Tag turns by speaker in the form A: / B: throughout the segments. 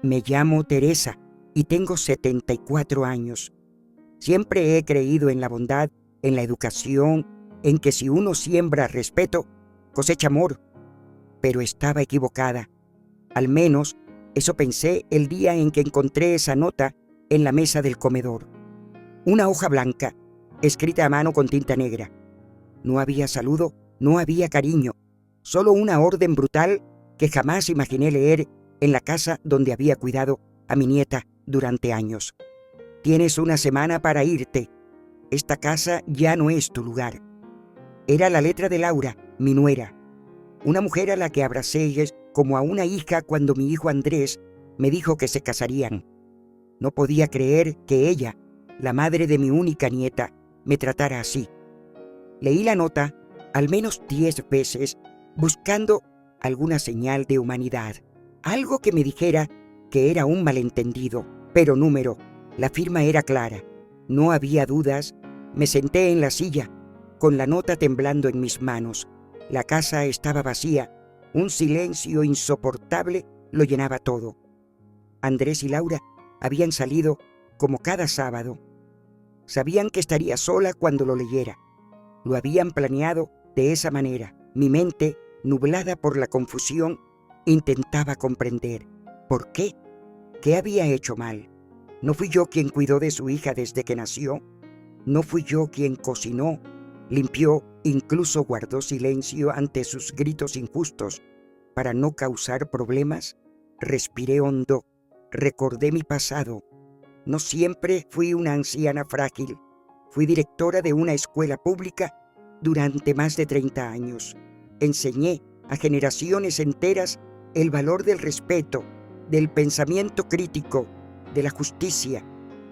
A: Me llamo Teresa y tengo 74 años. Siempre he creído en la bondad, en la educación, en que si uno siembra respeto, cosecha amor. Pero estaba equivocada. Al menos eso pensé el día en que encontré esa nota en la mesa del comedor. Una hoja blanca, escrita a mano con tinta negra. No había saludo, no había cariño, solo una orden brutal que jamás imaginé leer en la casa donde había cuidado a mi nieta durante años. Tienes una semana para irte. Esta casa ya no es tu lugar. Era la letra de Laura, mi nuera, una mujer a la que abracé como a una hija cuando mi hijo Andrés me dijo que se casarían. No podía creer que ella, la madre de mi única nieta, me tratara así. Leí la nota al menos 10 veces buscando alguna señal de humanidad, algo que me dijera que era un malentendido, pero número. La firma era clara, no había dudas. Me senté en la silla, con la nota temblando en mis manos. La casa estaba vacía, un silencio insoportable lo llenaba todo. Andrés y Laura habían salido como cada sábado. Sabían que estaría sola cuando lo leyera. Lo habían planeado de esa manera. Mi mente, nublada por la confusión, intentaba comprender. ¿Por qué? ¿Qué había hecho mal? ¿No fui yo quien cuidó de su hija desde que nació? ¿No fui yo quien cocinó, limpió, incluso guardó silencio ante sus gritos injustos para no causar problemas? Respiré hondo, recordé mi pasado. No siempre fui una anciana frágil. Fui directora de una escuela pública durante más de 30 años. Enseñé a generaciones enteras el valor del respeto, del pensamiento crítico, de la justicia.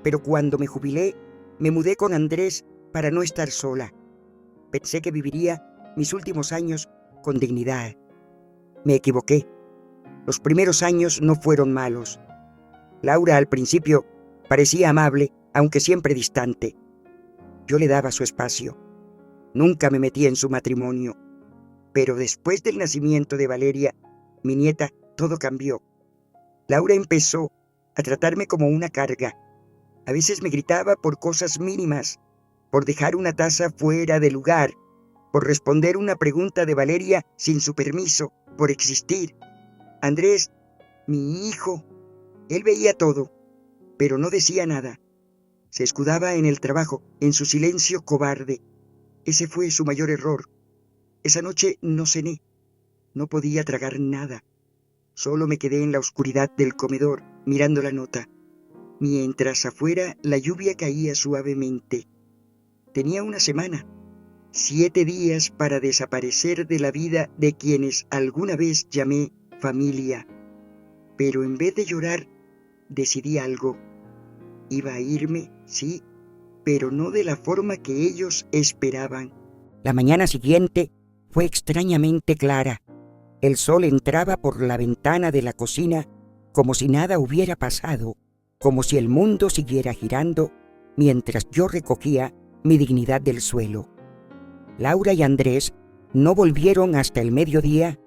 A: Pero cuando me jubilé, me mudé con Andrés para no estar sola. Pensé que viviría mis últimos años con dignidad. Me equivoqué. Los primeros años no fueron malos. Laura al principio parecía amable, aunque siempre distante. Yo le daba su espacio. Nunca me metí en su matrimonio. Pero después del nacimiento de Valeria, mi nieta, todo cambió. Laura empezó a tratarme como una carga. A veces me gritaba por cosas mínimas, por dejar una taza fuera de lugar, por responder una pregunta de Valeria sin su permiso, por existir. Andrés, mi hijo, él veía todo, pero no decía nada. Se escudaba en el trabajo, en su silencio cobarde. Ese fue su mayor error. Esa noche no cené. No podía tragar nada. Solo me quedé en la oscuridad del comedor, mirando la nota, mientras afuera la lluvia caía suavemente. Tenía una semana, 7 días para desaparecer de la vida de quienes alguna vez llamé familia. Pero en vez de llorar, decidí algo. Iba a irme, sí, pero no de la forma que ellos esperaban. La mañana siguiente fue extrañamente clara. El sol entraba por la ventana de la cocina como si nada hubiera pasado, como si el mundo siguiera girando mientras yo recogía mi dignidad del suelo. Laura y Andrés no volvieron hasta el mediodía.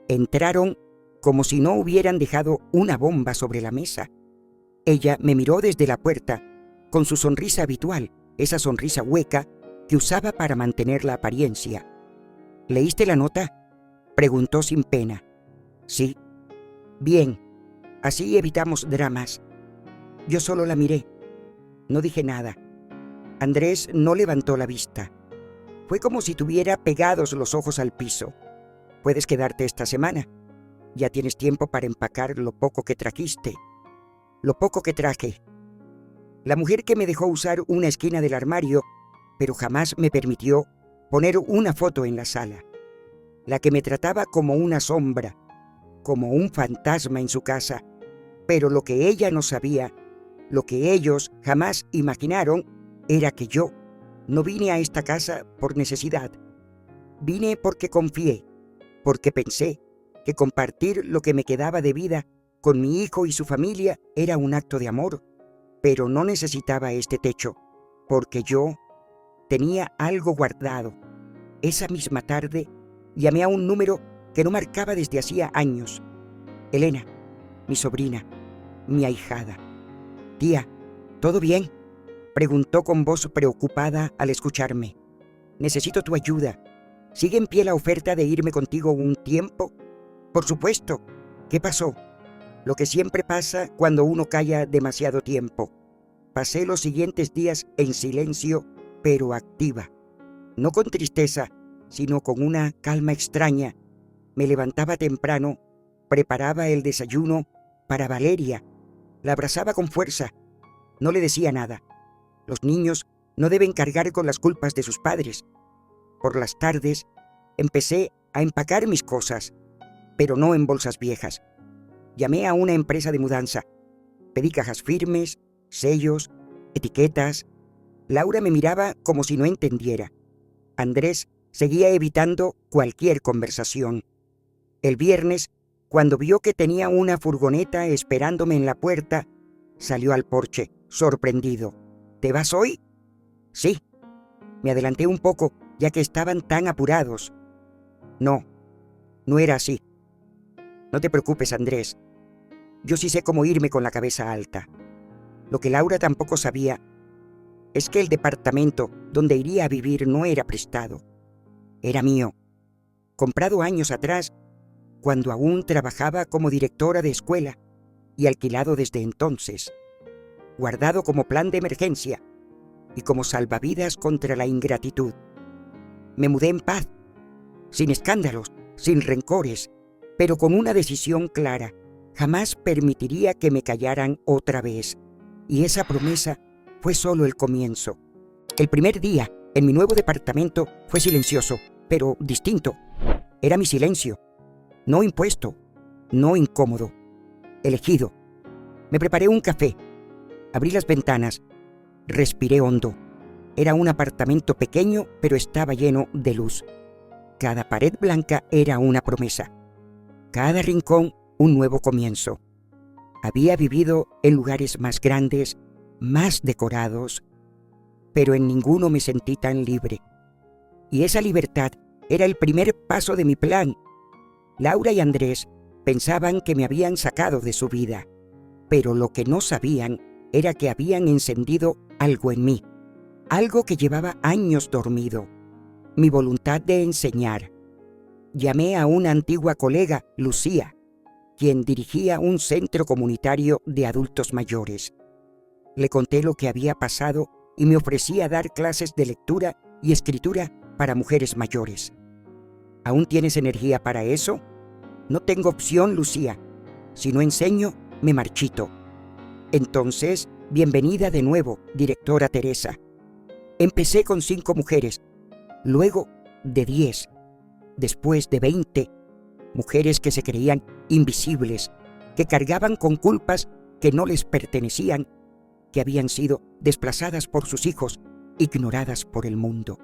A: Entraron como si no hubieran dejado una bomba sobre la mesa. Ella me miró desde la puerta, con su sonrisa habitual, esa sonrisa hueca que usaba para mantener la apariencia. ¿Leíste la nota?, preguntó sin pena. Sí. Bien, así evitamos dramas. Yo solo la miré. No dije nada. Andrés no levantó la vista. Fue como si tuviera pegados los ojos al piso. Puedes quedarte esta semana. Ya tienes tiempo para empacar lo poco que trajiste. Lo poco que traje. La mujer que me dejó usar una esquina del armario, pero jamás me permitió poner una foto en la sala. La que me trataba como una sombra, como un fantasma en su casa. Pero lo que ella no sabía, lo que ellos jamás imaginaron, era que yo no vine a esta casa por necesidad. Vine porque confié, porque pensé que compartir lo que me quedaba de vida con mi hijo y su familia era un acto de amor. Pero no necesitaba este techo, porque yo tenía algo guardado. Esa misma tarde llamé a un número que no marcaba desde hacía años. Elena, mi sobrina. mi ahijada. «Tía, ¿todo bien?», preguntó con voz preocupada al escucharme. «Necesito tu ayuda. ¿Sigue en pie la oferta de irme contigo un tiempo?». «Por supuesto. ¿Qué pasó?». «Lo que siempre pasa cuando uno calla demasiado tiempo». Pasé los siguientes días en silencio, pero activa. No con tristeza, sino con una calma extraña. Me levantaba temprano, preparaba el desayuno para Valeria, la abrazaba con fuerza. No le decía nada. Los niños no deben cargar con las culpas de sus padres. Por las tardes empecé a empacar mis cosas, pero no en bolsas viejas. Llamé a una empresa de mudanza. Pedí cajas firmes, sellos, etiquetas. Laura me miraba como si no entendiera. Andrés seguía evitando cualquier conversación. El viernes, cuando vio que tenía una furgoneta esperándome en la puerta, salió al porche, sorprendido. «¿Te vas hoy?». «Sí». Me adelanté un poco, ya que estaban tan apurados. No, no era así. «No te preocupes, Andrés. Yo sí sé cómo irme con la cabeza alta». Lo que Laura tampoco sabía es que el departamento donde iría a vivir no era prestado. Era mío, comprado años atrás, cuando aún trabajaba como directora de escuela, y alquilado desde entonces, guardado como plan de emergencia y como salvavidas contra la ingratitud. Me mudé en paz, sin escándalos, sin rencores, pero con una decisión clara: jamás permitiría que me callaran otra vez. Y esa promesa fue solo el comienzo. El primer día en mi nuevo departamento fue silencioso, pero distinto. Era mi silencio, no impuesto, no incómodo, elegido. Me preparé un café, abrí las ventanas, respiré hondo. Era un apartamento pequeño, pero estaba lleno de luz. Cada pared blanca era una promesa, cada rincón un nuevo comienzo. Había vivido en lugares más grandes, más decorados, pero en ninguno me sentí tan libre. Y esa libertad era el primer paso de mi plan. Laura y Andrés pensaban que me habían sacado de su vida, pero lo que no sabían era que habían encendido algo en mí, algo que llevaba años dormido: mi voluntad de enseñar. Llamé a una antigua colega, Lucía, quien dirigía un centro comunitario de adultos mayores. Le conté lo que había pasado y me ofrecía dar clases de lectura y escritura para mujeres mayores. ¿Aún tienes energía para eso? No tengo opción, Lucía. Si no enseño, me marchito. Entonces, bienvenida de nuevo, directora Teresa. Empecé con 5 mujeres, luego de 10, después de 20, mujeres que se creían invisibles, que cargaban con culpas que no les pertenecían, que habían sido desplazadas por sus hijos, ignoradas por el mundo.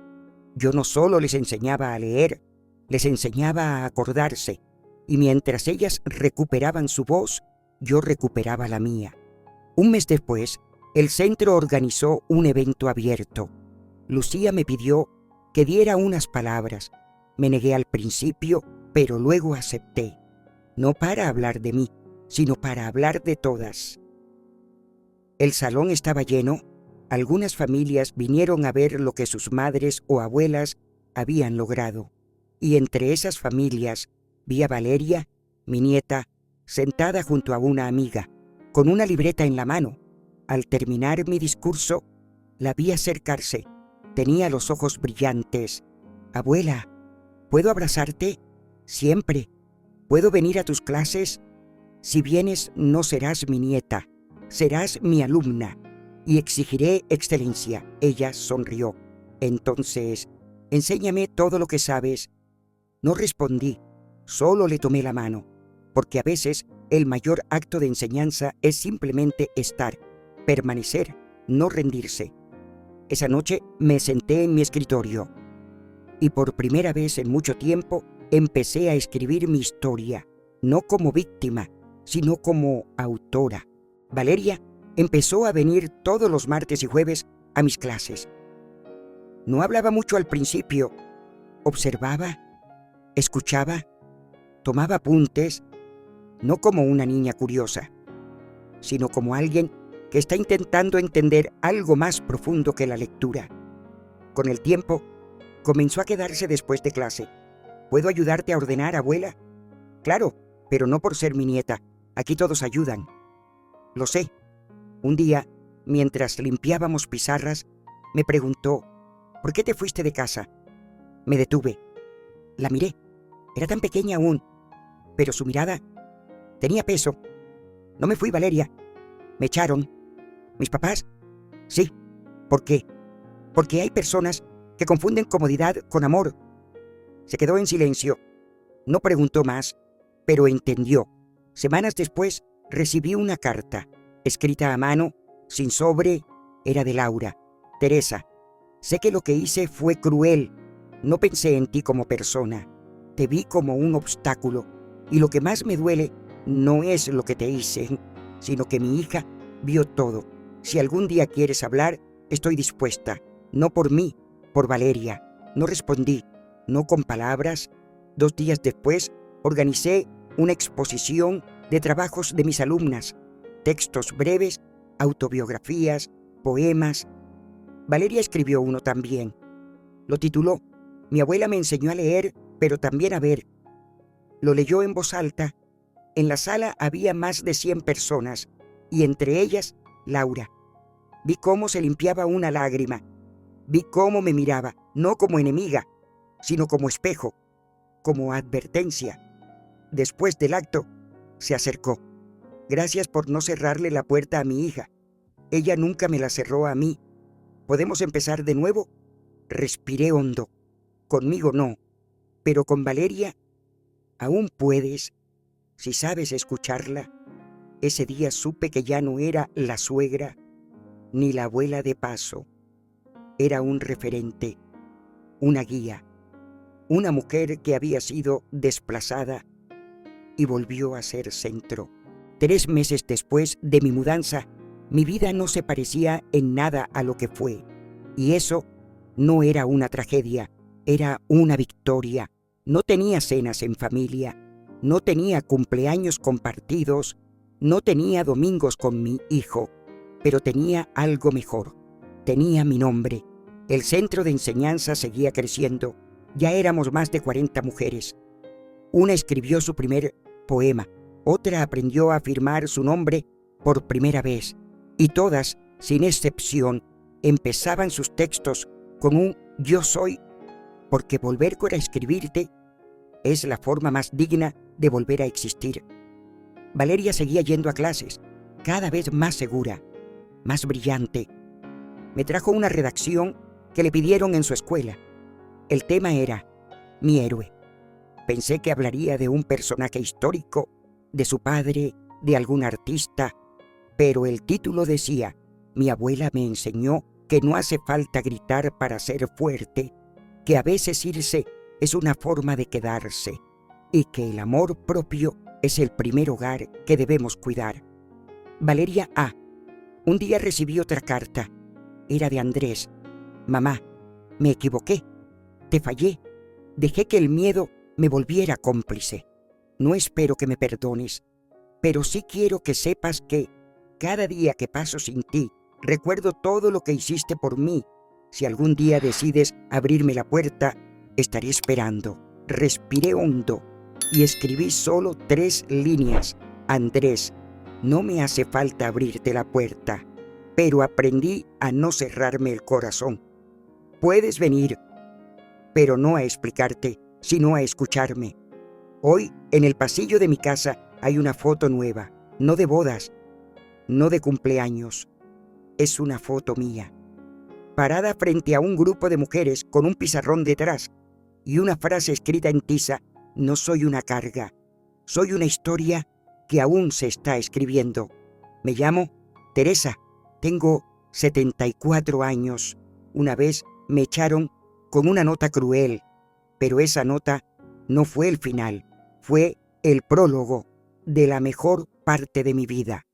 A: Yo no solo les enseñaba a leer, les enseñaba a acordarse, y mientras ellas recuperaban su voz, yo recuperaba la mía. Un mes después, el centro organizó un evento abierto. Lucía me pidió que diera unas palabras. Me negué al principio, pero luego acepté. No para hablar de mí, sino para hablar de todas. El salón estaba lleno. Algunas familias vinieron a ver lo que sus madres o abuelas habían logrado. Y entre esas familias vi a Valeria, mi nieta, sentada junto a una amiga, con una libreta en la mano. Al terminar mi discurso, la vi acercarse. Tenía los ojos brillantes. «Abuela, ¿puedo abrazarte? Siempre. ¿Puedo venir a tus clases? Si vienes, no serás mi nieta, serás mi alumna, y exigiré excelencia». Ella sonrió. «Entonces, enséñame todo lo que sabes». No respondí, solo le tomé la mano, porque a veces el mayor acto de enseñanza es simplemente estar, permanecer, no rendirse. Esa noche me senté en mi escritorio y por primera vez en mucho tiempo empecé a escribir mi historia, no como víctima, sino como autora. Valeria empezó a venir todos los martes y jueves a mis clases. No hablaba mucho al principio, observaba, escuchaba, tomaba apuntes, no como una niña curiosa. sino como alguien que está intentando entender algo más profundo que la lectura. Con el tiempo, comenzó a quedarse después de clase. ¿Puedo ayudarte a ordenar, abuela? Claro, pero no por ser mi nieta. Aquí todos ayudan. Lo sé. Un día, mientras limpiábamos pizarras, me preguntó, ¿por qué te fuiste de casa? Me detuve. La miré. Era tan pequeña aún, pero su mirada tenía peso. No me fui, Valeria. Me echaron. ¿Mis papás? Sí. ¿Por qué? Porque hay personas que confunden comodidad con amor. Se quedó en silencio. No preguntó más, pero entendió. Semanas después recibí una carta, escrita a mano, sin sobre, era de Laura. Teresa, sé que lo que hice fue cruel. No pensé en ti como persona. Te vi como un obstáculo. Y lo que más me duele no es lo que te hice, sino que mi hija vio todo. Si algún día quieres hablar, estoy dispuesta. No por mí, por Valeria. No respondí, no con palabras. 2 días después, organicé una exposición de trabajos de mis alumnas, textos breves, autobiografías, poemas. Valeria escribió uno también. Lo tituló Mi abuela me enseñó a leer, pero también a ver. Lo leyó en voz alta. En la sala había más de 100 personas, y entre ellas, Laura. Vi cómo se limpiaba una lágrima. Vi cómo me miraba, no como enemiga, sino como espejo, como advertencia. Después del acto, se acercó. Gracias por no cerrarle la puerta a mi hija. Ella nunca me la cerró a mí. ¿Podemos empezar de nuevo? Respiré hondo. Conmigo no, pero con Valeria aún puedes, si sabes escucharla. Ese día supe que ya no era la suegra ni la abuela de paso. Era un referente, una guía, una mujer que había sido desplazada y volvió a ser centro. 3 meses después de mi mudanza, mi vida no se parecía en nada a lo que fue. Y eso no era una tragedia, era una victoria. No tenía cenas en familia, no tenía cumpleaños compartidos, no tenía domingos con mi hijo, pero tenía algo mejor. Tenía mi nombre. El centro de enseñanza seguía creciendo. Ya éramos más de 40 mujeres. Una escribió su primer poema, otra aprendió a firmar su nombre por primera vez, y todas, sin excepción, empezaban sus textos con un yo soy, porque volver a escribirte es la forma más digna de volver a existir. Valeria seguía yendo a clases, cada vez más segura, más brillante. Me trajo una redacción que le pidieron en su escuela. El tema era mi héroe. Pensé que hablaría de un personaje histórico, de su padre, de algún artista, pero el título decía, mi abuela me enseñó que no hace falta gritar para ser fuerte, que a veces irse es una forma de quedarse, y que el amor propio es el primer hogar que debemos cuidar. Valeria A. Un día recibí otra carta. Era de Andrés. Mamá, me equivoqué. Te fallé. Dejé que el miedo me volviera cómplice. No espero que me perdones, pero sí quiero que sepas que cada día que paso sin ti, recuerdo todo lo que hiciste por mí. Si algún día decides abrirme la puerta, estaré esperando. Respiré hondo y escribí solo 3 líneas. Andrés, no me hace falta abrirte la puerta, pero aprendí a no cerrarme el corazón. Puedes venir, pero no a explicarte, sino a escucharme. Hoy, en el pasillo de mi casa, hay una foto nueva, no de bodas, no de cumpleaños. Es una foto mía, parada frente a un grupo de mujeres con un pizarrón detrás y una frase escrita en tiza: no soy una carga, soy una historia que aún se está escribiendo. Me llamo Teresa, tengo 74 años. Una vez me echaron con una nota cruel, pero esa nota no fue el final, fue el prólogo de la mejor parte de mi vida.